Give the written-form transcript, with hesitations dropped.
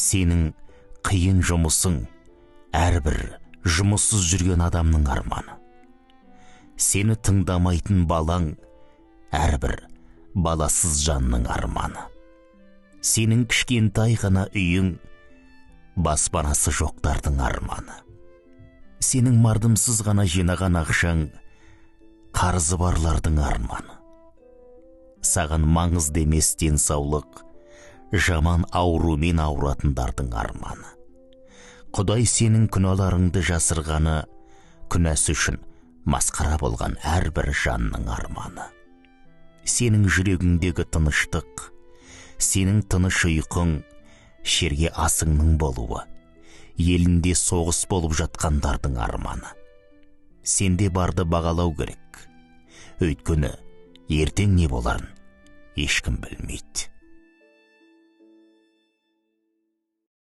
Сенің қиын жұмысың әрбір жұмыссыз жүрген адамның арманы. Сені тыңдамайтын балаң әрбір баласыз жанның арманы. Сенің кішкентай ғана үйің баспанасы жоқтардың арманы. Сенің мардымсыз ғана жинаған ақшаң қарызы барлардың арманы. Саған маңызды емес денсаулық жаман аурумен ауыратындардың арманы. Құдай сенің күнәларыңды жасырғаны, күнәсі үшін масқара болған әрбір жанның арманы. Сенің жүрегіңдегі тыныштық, сенің тыныш ұйқың, шерге асыңның болуы, елінде соғыс болып жатқандардың арманы. Сенде барды бағалау керек, өйткені ертең не боларын ешкім білмейді.